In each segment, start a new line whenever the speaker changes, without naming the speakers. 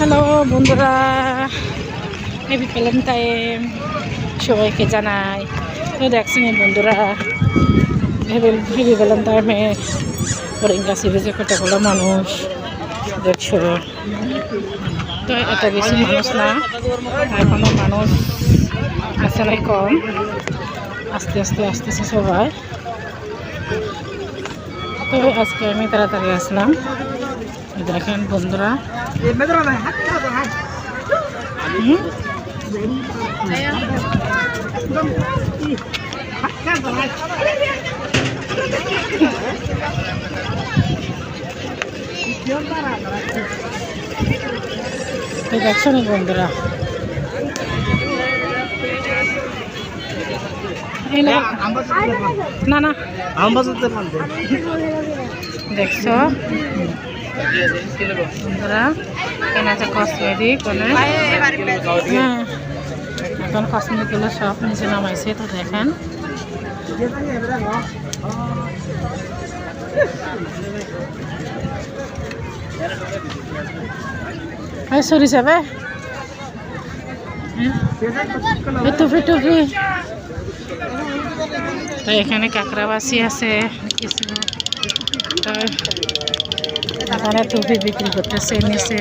Hello বন্ধুরা, happy Valentine সবাইকে জানাই। তো দেখছেন বন্ধুরা, হ্যাপি ভ্যালেন্টাইনে ফরিঙ্গা সিরিজে কতগুলো মানুষ দেখছো। তো এত বেশি মানুষ না, এখনো মানুষ আছে নাই, কম। আস্তে আস্তে আসতেছে সবাই। তো আজকে আমি তাড়াতাড়ি আসলাম। দেখেন বন্ধুরা, দেখছো নি বন্ধুরা, না না দেখছো বন্ধুরা, এখানে আছে কসমেটিক। হ্যাঁ, এখন কসমেটিকগুলো সব নিচে নামাইছে। তো দেখেন সরি যাবে টুপি টুপি। তো এখানে কাঁকড়াবাসি আছে কিছু, তো এখানে টুপি বিক্রি করতেছে নিচে।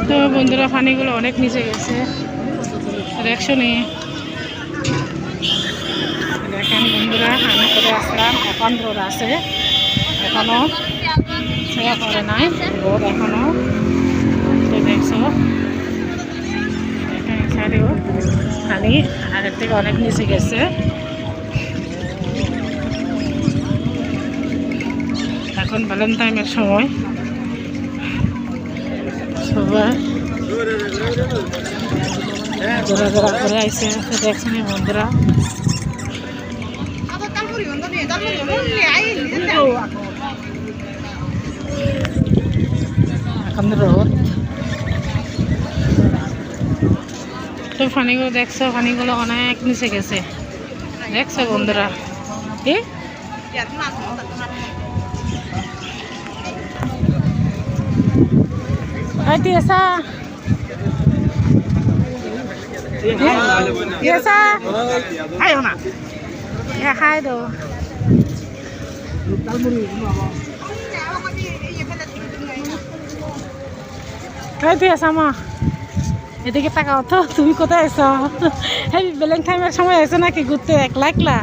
তো বন্ধুরা, পানিগুলো অনেক নিচে গেছে, দেখছো নি। দেখেন বন্ধুরা, আমি করে আসলাম, এখন রোদ আছে, এখনো ছায়া করে নাই, রোদ এখনো। তো দেখছো এখানে সাইডেও পানি আগের থেকে অনেক নিচে গেছে। এখন ভ্যালেন্টাইনের সময়, সবাই ঘোরাঘোরা করে আইসে। দেখছেন বন্ধুরা, এখন রোদ। তো পানিগুলো দেখছো, পানিগুলো অনেক নিচে গেছে, দেখছো বন্ধুরা। কি খাই দো মা, এদিকে টাকা তো তুমি কোথায় এসো? হ্যাপি ভ্যালেন্টাইনের সময় এসো নাকি ঘুরতে একলা একলা?